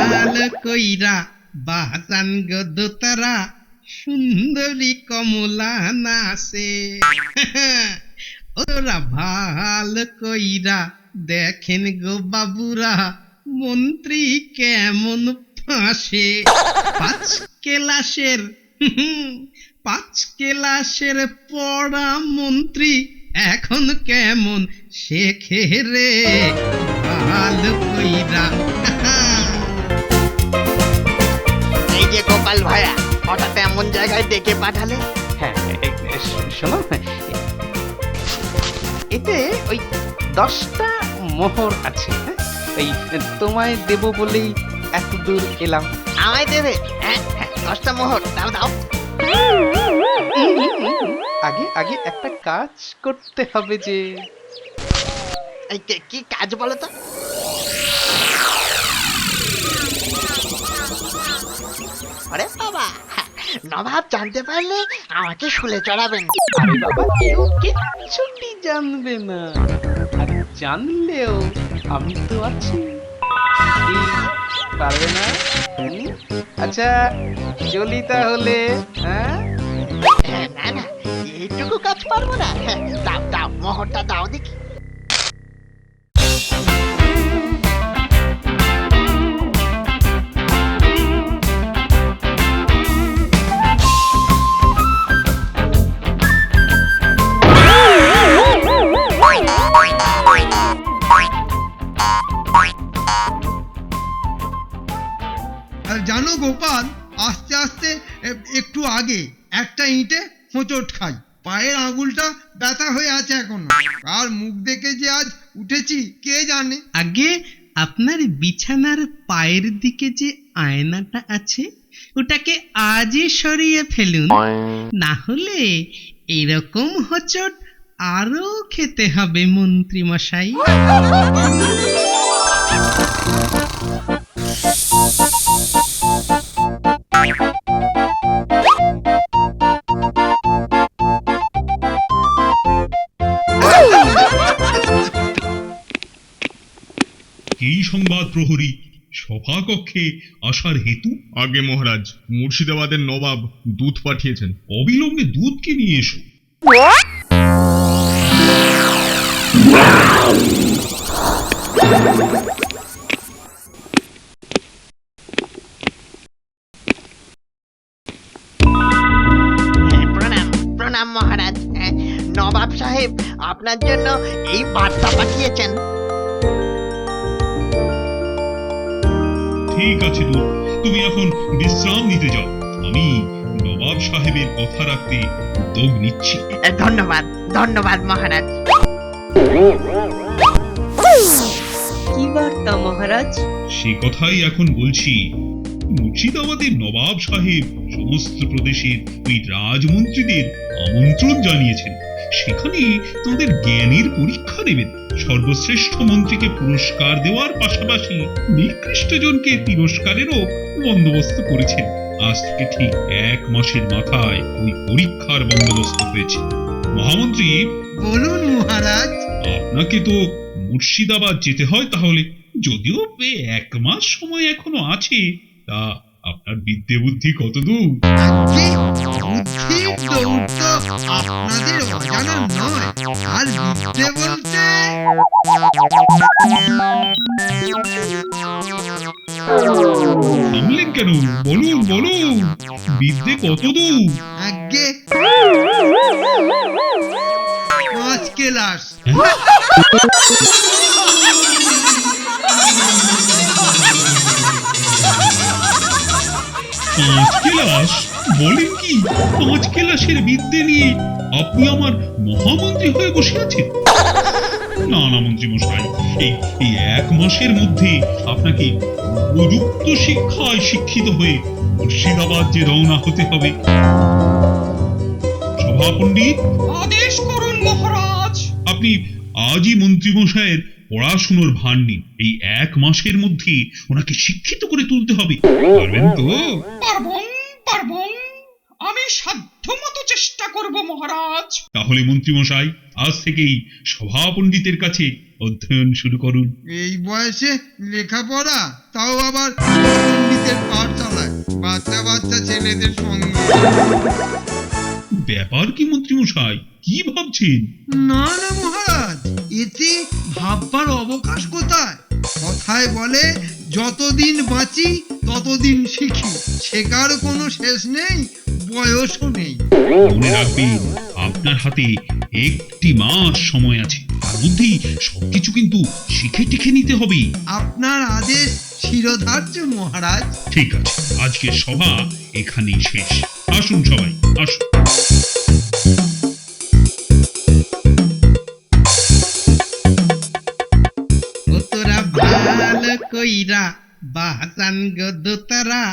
ভাল কইরা বাজান গো দোতারা সুন্দরী কমলা নাচে। ওরা ভাল কইরা দেখেন গো বাবুরা মন্ত্রী কেমন ফাঁসে। 5 ক্লাসের পড়া মন্ত্রী এখন কেমন শেখে রে ভাল কইরা। এই যে গোপাল ভাইয়া, হঠাৎ এমন জায়গায় ডেকে পাঠালে? হ্যাঁ, শোনো, এতে ওই 10টা মোহর আছে। ওই তোমায় দেব বলেই এত দূর এলাম। আমায় দেবে? হ্যাঁ, 10টা মোহর দাও দাও। আগে আগে একটা কাজ করতে হবে যে। এই কি কাজ বলো তো? আরে বাবা, নবাব জানতে পারলে আমাকে শুলে চড়াবেন। আরে বাবা, কেউ কিচ্ছুটি জানবে না, আর জানলেও আমি তো আছি। কি, পারবে না? আচ্ছা চলি তাহলে। হ্যাঁ, না না, এইটুকু কাজ পারবো না। দাও দাও, মোহরটা দাও দেখি। আর জানো গোপাল, আস্তে আস্তে একটু আগে একটা ইঁটে হোঁচট খাই, পায়ের আঙুলটা ব্যথা হয়ে আছে এখন। আর মুখ দেখে যে আজ উঠেছি কে জানে। আগে আপনার বিছানার পায়ের দিকে যে আয়নাটা আছে ওটাকে আজই সরিয়ে ফেলুন, না হলে এরকম হোঁচট আরো খেতে হবে মন্ত্রী মশাই। এই সংবাদ প্রহরী সভাকক্ষে আসার হেতু? আগে মহারাজ, মুর্শিদাবাদের নবাব দূত পাঠিয়েছেন। অবিলম্বে দূতকে নিয়ে এসো। প্রণাম প্রণাম মহারাজ। নবাব সাহেব আপনার জন্য এই বার্তা পাঠিয়েছেন। ঠিক আছে দূত, তুমি এখন বিশ্রাম নিতে যাও। আমি নবাব সাহেবের কথা রাখতে উদ্যোগ নিচ্ছি। ধন্যবাদ ধন্যবাদ মহারাজ। কি বার্তা মহারাজ? সে কথাই এখন বলছি। মুর্শিদাবাদের নবাব সাহেব সমস্ত প্রদেশের ওই রাজমন্ত্রীদের আমন্ত্রণ জানিয়েছেন। সেখানে তাদের জ্ঞানের পরীক্ষা নেবেন। সর্বশ্রেষ্ঠ মন্ত্রীকে পুরস্কার দেওয়ার পাশাপাশি নিকৃষ্ট জনকে তিরস্কারেরও বন্দোবস্ত করেছেন। আজ থেকে ঠিক 1 মাসের মাথায় ওই পরীক্ষার বন্দোবস্ত হয়েছে। মহামন্ত্রী, বলুন মহারাজ। আপনাকে তো মুর্শিদাবাদ যেতে হয় তাহলে। যদিও 1 মাস সময় এখনো আছে, তা আপনার বিদ্যে বুদ্ধি কত দূর? আজকে বুদ্ধির দৌড় তো আপনাদের অজানা নয়। আর বিদ্যে বলতে থামলেন কেন? বলুন বলুন, বিদ্যে কত দূর? আগে 5 ক্লাস। পাঁচ ক্লাস? বলেন কি? 5 ক্লাসের বিদ্যে নিয়ে আপনি আমার মহামন্ত্রী হয়ে বসে আছেন? না না মন্ত্রী মশাই, এই 1 মাসের মধ্যে আপনাকে উপযুক্ত শিক্ষায় শিক্ষিত হয়ে মুর্শিদাবাদ যে রওনা হতে হবে। সভাপণ্ডিত, আদেশ করুন মহারাজ। আপনি আজই মন্ত্রী মশাইয়ের পড়াশুনোর ভার নিন। এই 1 মাসের মধ্যে ওনাকে শিক্ষিত করে তুলতে হবে। পারবেন তো? পারবন পারবন, আমি সাধ্যমতো চেষ্টা করব মহারাজ। তাহলে মন্ত্রী মশাই, আজ থেকেই সভা পণ্ডিতের কাছে অধ্যয়ন শুরু করুন। এই বয়সে লেখাপড়া, তাও আবার পণ্ডিতের পাঠশালায়, বাচ্চা বাচ্চা ছেলেদের সঙ্গে। ব্যাপার কি মন্ত্রীমশাই, কি ভাবছেন? না না মহারাজ, এতে ভাববার অবকাশ কোথায়? কথায় বলে যতদিন বাঁচি ততদিন শিখি, শেখার কোনো শেষ নেই, বয়সও নেই। মনে রাখবেন, আপনার হাতে 1টি মাস সময় আছে, তার মধ্যেই সবকিছু কিন্তু শিখে টিখে নিতে হবে। আপনার আদেশ শিরোধার্য মহারাজ। ঠিক আছে, আজকের সভা এখানেই শেষ। আসুন সবাই, আসুন। ও তোরা ভালো কইরা বাজান গো দোতারা,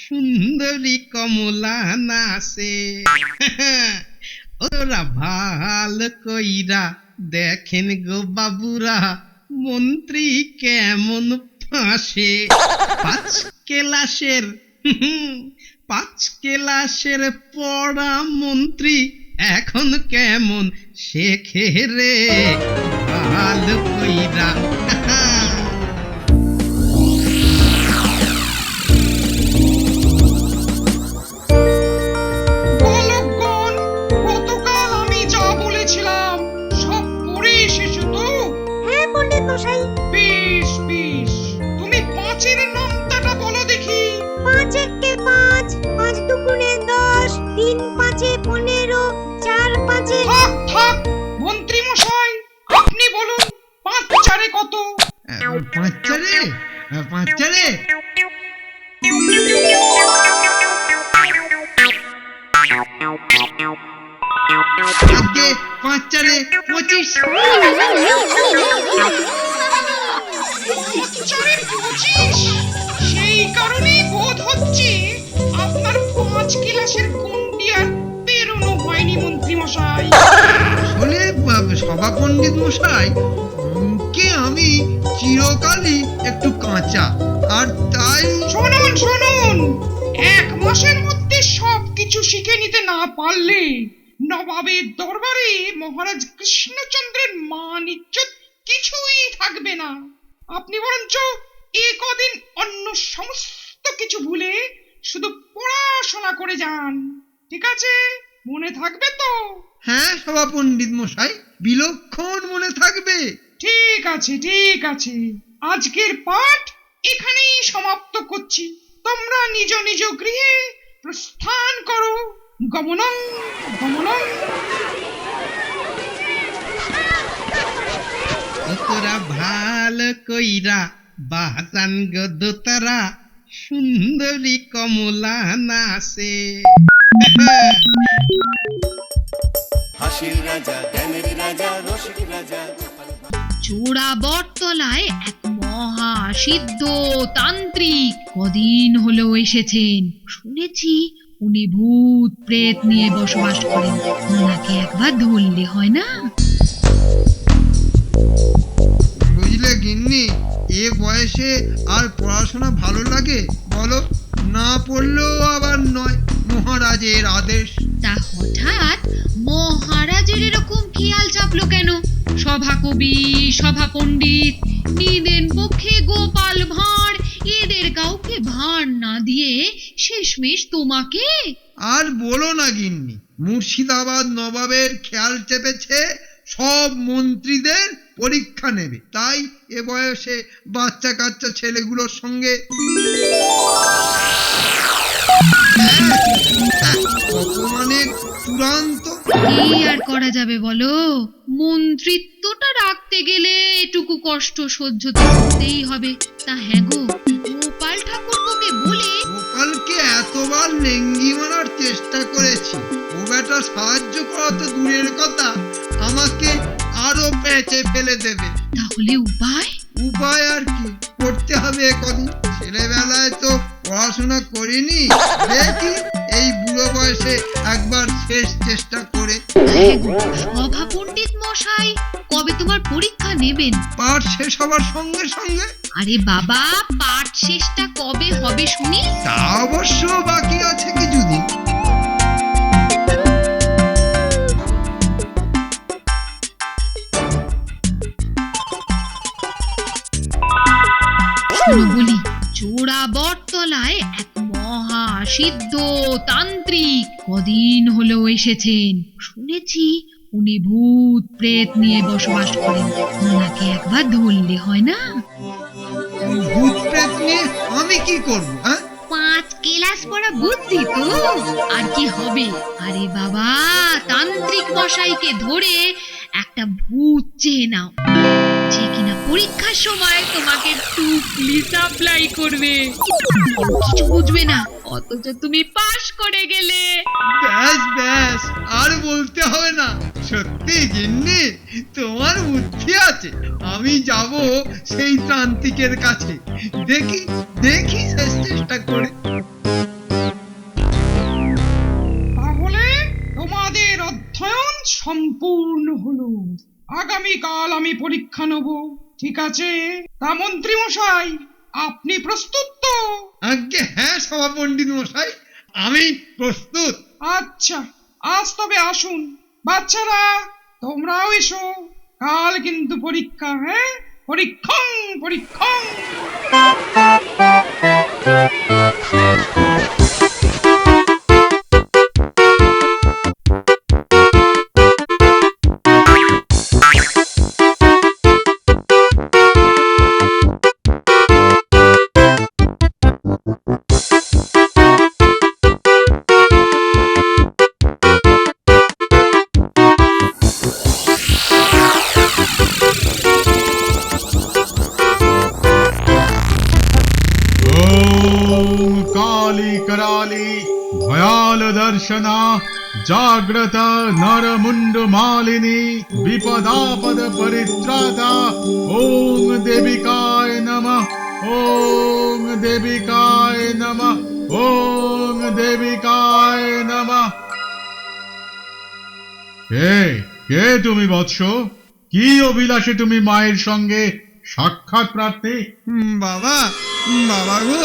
সুন্দরী কমলা নাচে। ও তোরা ভালো কইরা দেখেন গো বাবুরা, মন্ত্রী কেমন ফাঁসে। 5 ক্লাসের পড়া মন্ত্রী এখন কেমন শেখে রে ভালো কইরা। বালকগণ, গতকাল আমি যা বলেছিলাম সব পড়ে এসেছো তো? হ্যাঁ পণ্ডিত মশাই। বেশ বেশ, তুমি 5-এর নামতাটা বলো দেখি। 5 একে 5, 5 দুগুণে 10, 3 5-এ 15, 4 5-এ। থাক থাক মন্ত্রী মশাই, আপনি বলুন 5-4-এ কত? পাঁচারে পাঁচারে আজকে 5-4-এ 25। 5-4-এর 25? সেই কারণেই বোধ হচ্ছে আপনার 5 ক্লাসের গণ্ডি আর পেরোনো হয়নি মন্ত্রী মশাই। আসলে সভা পণ্ডিত মশাই, অঙ্কে আমি চিরকালই একটু কাঁচা, আর তাই শুনুন শুনুন, 1 মাসের মধ্যে সবকিছু শিখে নিতে না পারলে নবাবের দরবারে মহারাজ কৃষ্ণচন্দ্রের মান ইজ্জত কিছুই থাকবে না। আপনি বরঞ্চ কদিন অন্য সমস্ত কিছু ভুলে শুধু পড়াশোনা করে যান, ঠিক আছে? মনে থাকবে তো? হ্যাঁ সভা পণ্ডিত মশাই, বিলক্ষণ মনে থাকবে। ঠিক আছে ঠিক আছে, আজকের পাঠ এখানেই সমাপ্ত করছি। তোমরা নিজ নিজ গৃহে প্রস্থান করো। গমনং গমনং। ও তোরা ভালো কইরা বাজান গো দোতারা, সুন্দরী কমলা নাচে। চোরা বটতলায় এক মহা সিদ্ধ তান্ত্রিক কদিন হলো এসেছেন। শুনেছি উনি ভূত প্রেত নিয়ে বসবাস করেন। ওনাকে একবার ধরলে হয় না? বুঝলে গিন্নি, এ বয়সে আর পড়াশোনা ভালো লাগে বলো? না পড়লেও আবার নয়, মহারাজের আদেশ। তা হঠাৎ মহারাজের এরকম খেয়াল চাপলো কেন? সভা কবি, সভা পণ্ডিত, নিদেন পক্ষে গোপাল ভাঁড়, এদের কাউকে ভাঁড় না দিয়ে শেষমেশ তোমাকে? আর বলো না গিন্নি, মুর্শিদাবাদ নবাবের খেয়াল চেপেছে সব মন্ত্রীদের পরীক্ষা নেবে, তাই এ বয়সে বাচ্চা কাচ্চা ছেলেগুলোর সঙ্গে অপমানের চূড়ান্ত। কি আর করা যাবে বলো? মন্ত্রিত্বটা রাখতে গেলে এটুকু কষ্ট সহ্য তো করতেই হবে। তা হ্যাঁ গো, গোপাল ঠাকুরকে বলে গোপালকে এতবার লেঙ্গি মারার চেষ্টা করেছি, ও বেটা সাহায্য করা তো দূরের কথা, আমাকে আরো পেঁচে ফেলে দেবে। তাহলে উপায়? উপায় আর কি, করতে হবে কদিন। ছেলেবেলায় তো পড়াশোনা করিনি, দেখি এই বুড়ো বয়সে একবার শেষ চেষ্টা করে। সভা পণ্ডিত মশাই, কবে তোমার পরীক্ষা নেবেন? পাঠ শেষ হবার সঙ্গে সঙ্গে। আরে বাবা, পাঠ শেষটা কবে হবে শুনি? তা অবশ্য বাকি আছে কিছুদিন। শোনো বলি, চোরা বটতলায় এক মহা সিদ্ধ তান্ত্রিক কদিন হলো এসেছেন। শুনেছি উনি ভূত প্রেত নিয়ে বসবাস করেন। ওনাকে একবার ধরলে হয় না? ভূত প্রেত নিয়ে আমি কি করব? হ্যাঁ, 5 ক্লাস পড়া বুদ্ধি তো, আর কি হবে? আরে বাবা, তান্ত্রিক মশাইকে ধরে একটা ভূত চেয়ে নাও, যে কিনা পরীক্ষার সময় তোমাকে টুকলি সাপ্লাই করবে। কিছু বুঝবে না, অথচ তুমি পাশ করে গেলে। ব্যাস ব্যাস, আর বলতে হবে না। সত্যি গিন্নি, তোমার বুদ্ধি আছে। আমি যাব সেই তান্ত্রিকের কাছে, দেখি দেখি শেষ চেষ্টা করে। তাহলে তোমাদের অধ্যয়ন সম্পূর্ণ হলো। আগামীকাল আমি পরীক্ষা নেব, ঠিক আছে? তা মন্ত্রী মশাই, আপনি প্রস্তুত তো? আজ্ঞে হ্যাঁ সভাপণ্ডিত মশাই, আমি প্রস্তুত। আচ্ছা, আজ তবে আসুন। বাচ্চারা, তোমরাও এসো। কাল কিন্তু পরীক্ষা, হ্যাঁ? পরীক্ষং পরীক্ষং। ओम काली कराली भयाल दर्शना जाग्रत नरमुंड मालिनी विपदापद परित्राता ओम देविकाय नमः ओम देविकाय नमः ओम देविकाय नमः। কে তুমি বৎস? কি অভিলাষে তুমি মায়ের সঙ্গে সাক্ষাৎ প্রার্থী? বাবা, বাবা গো,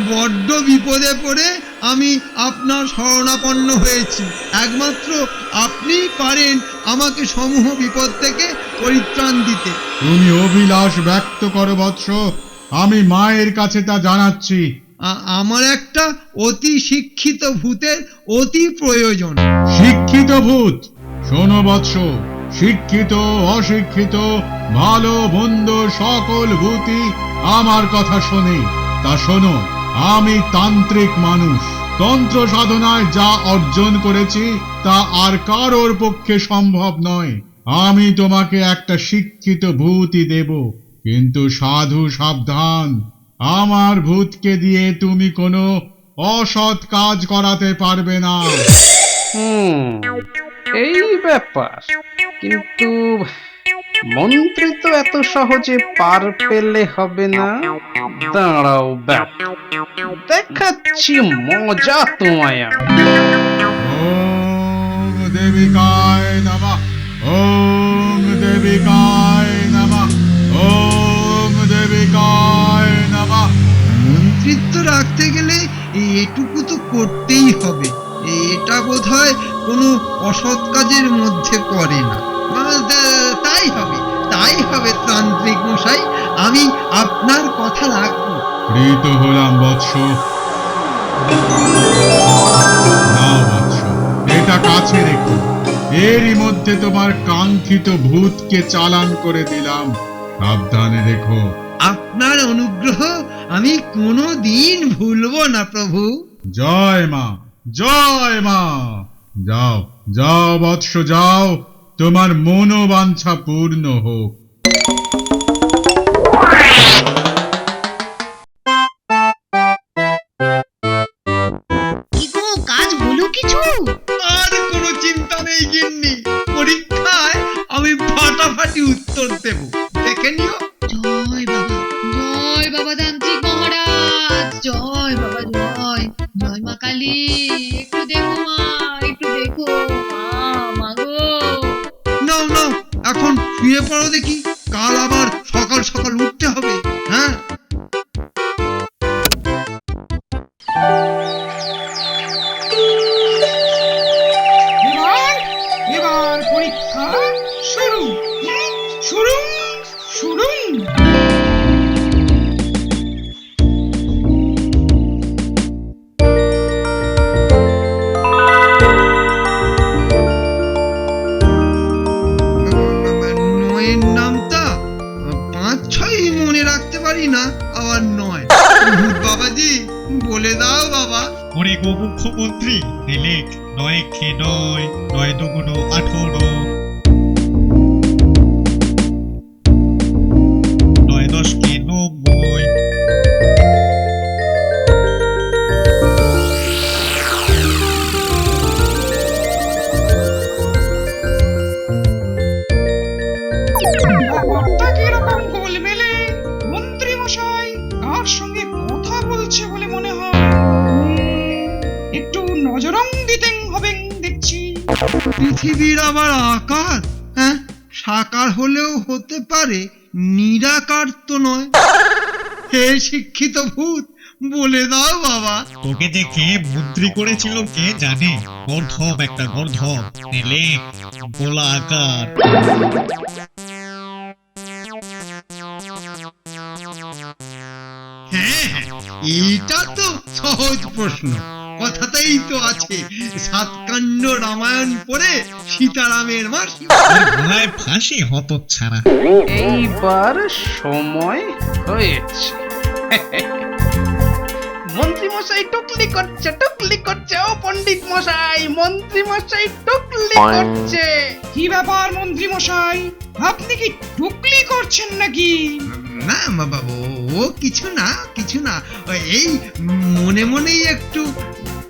বড্ড বিপদে পড়ে আমি আপনার শরণাপন্ন হয়েছি। একমাত্র আপনিই পারেন আমাকে সমূহ বিপদ থেকে পরিত্রাণ দিতে। তুমি অভিলাষ ব্যক্ত করো বৎস, আমি মায়ের কাছে তা জানাচ্ছি। আমার একটা অতি শিক্ষিত ভূতের অতি প্রয়োজন। শিক্ষিত ভূত? শোনো বৎস, শিক্ষিত অশিক্ষিত ভালো মন্দ সকল ভূতই আমার কথা শোনে। তা শোনো, আমি তান্ত্রিক মানুষ। তন্ত্র সাধনায় যা অর্জন করেছি তা আর কারোর পক্ষে সম্ভব নয়। আমি তোমাকে একটা শিক্ষিত ভূতই দেব, কিন্তু সাধু সাবধান, আমার ভূতকে দিয়ে তুমি কোনো অসৎ কাজ করাতে পারবে না। এই ব্যাপার। কিন্তু মন্ত্রী তো এত সহজে পার পেলে হবে না। দাঁড়াও ব্যাপার, দেখাচ্ছি মজা তোমায় আমি। ওম দেবিকায় নমঃ ওম দেবিকায় নমঃ ওম দেবিকায় নমঃ। মন্ত্রিত্ব রাখতে গেলে এটুকু তো করতেই হবে। এটা বোধহয় কোনো অসৎ কাজের মধ্যে পড়ে না। তাই হবে, তাই হবে তান্ত্রিক মশাই, আমি আপনার কথা রাখবো। প্রীত হলাম বৎস। নাও বৎস, এটা কাছে রেখো। এরই মধ্যে তোমার কাঙ্ক্ষিত ভূতকে চালান করে দিলাম, সাবধানে রেখো। আপনার অনুগ্রহ আমি কোনোদিন ভুলবো না প্রভু। জয় মা, জয় মা। যাও যাও বৎস, যাও, তোমার মনোবাঞ্ছা পূর্ণ হোক। কি গো, কাজ হলো কিছু? আর কোনো চিন্তা নেই গিন্নি, পরীক্ষায় আমি ফাটাফাটি উত্তর দেব, দেখে নিও। জয় বাবা, জয় বাবা তান্ত্রিক মহারাজ, জয় বাবা, জয় জয় মা কালী। একটু দেখো মা, একটু দেখো মা গো। নাও নাও, এখন শুয়ে পড়ো দেখি, কাল আবার সকাল সকাল উঠতে হবে। হ্যাঁ, এবার এবার পরীক্ষা শুরু। শুরু শুরু। পারি না আবার নয়। ভূত বাবাজি বলে দাও বাবা। ওরে গো মুখ্যমন্ত্রী, দিলেক 9 9 2 18, 9 10 90। ব্যাপারটা কিরকম গোলমেলে? মন্ত্রী মশাই কার সঙ্গে কথা বলছে বলে মনে হয়? একটু নজরং দিতে হবে দেখছি। পৃথিবীর আবার আকার, হ্যাঁ সাকার হলেও হতে পারে, নিরাকার তো নয়। হে শিক্ষিত ভূত বলে দাও বাবা। তোকে যে কে মন্ত্রী করেছিল কে জানে? গর্ধব একটা গর্ধব, নিলে গোলা আকার। হ্যাঁ এইটা তো সহজ প্রশ্ন, কথাতেই তো আছে সাতকাণ্ড রামায়ণ পড়ে সীতারামের মাসি। গলায় ফাঁসি হতচ্ছাড়া। এইবার সময় হয়েছে। মন্ত্রী মশাই টুকলি করছে ও পণ্ডিত মশাই, মন্ত্রী মশাই টুকলি করছে। কি ব্যাপার মন্ত্রী মশাই, আপনি কি টুকলি করছেন নাকি? না বাবা, ও কিছু না কিছু না, এই মনে মনেই একটু,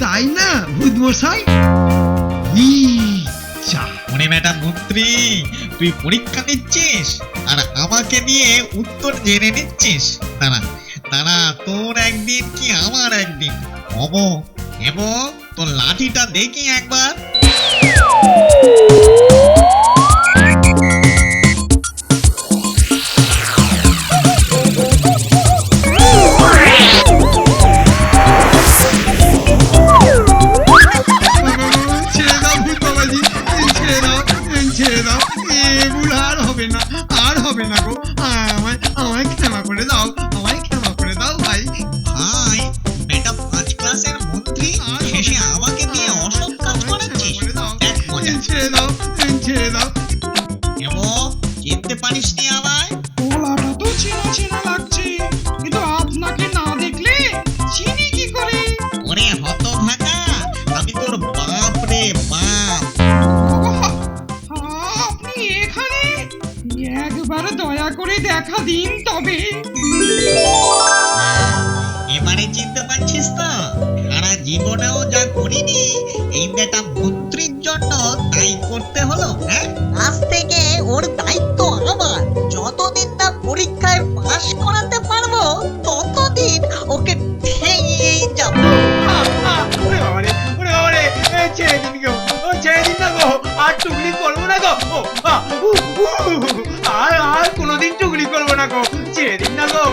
তাই না ভূত মশাই? ইচ্ছা। ওরে বেটা মন্ত্রী, তুই পরীক্ষা নিচ্ছিস আর আমাকে নিয়ে উত্তর জেনে নিচ্ছিস? দাঁড়া দাঁড়া, তোর একদিন কি আমার একদিন হব। এবং তোর লাঠিটা দেখি একবার। ছেড়ে দাও ভূত বাবাজি, ছেড়ে দাও ছেড়ে দাও, এগুলো আর হবে না, আর হবে না গো। আমায় আমায় ক্ষমা করে দাও, আমায় ক্ষমা করে দাও ভাই। ভাই, বেটা 5 ক্লাসের মন্ত্রী শেষে আমাকে দিয়ে অসৎ কাজ করাচ্ছিস? দেখ মজা। ছেড়ে দাও ছেড়ে দাও। এবং চিনতে পারিসনি আমায়? গলাটা তো চেনা চেনা লাগছে, কিন্তু আপনাকে না দেখলে চিনি কি করে? ওরে হতভাগা, আমি তোর বাপ রে বাপ। আপনি এখানে? একবার দয়া করে দেখা দিন তবে। এবারে চিনতে পারছিস তো? সারা জীবনেও যা করিনি এই বেটা মন্ত্রীর জন্য তাই করতে হলো। হ্যাঁ, আজ থেকে ওর দায়িত্ব আমার। যতদিন না পরীক্ষায় পাশ করাতে পারবো ততদিন ওকে ঠেঙিয়েই যাবো। ছেড়ে দিন গো, ছেড়ে দিন না গো, আর টুকলি করবো না গো, আর কোনোদিন টুকলি করবো না গো, ছেড়ে দিন না গো।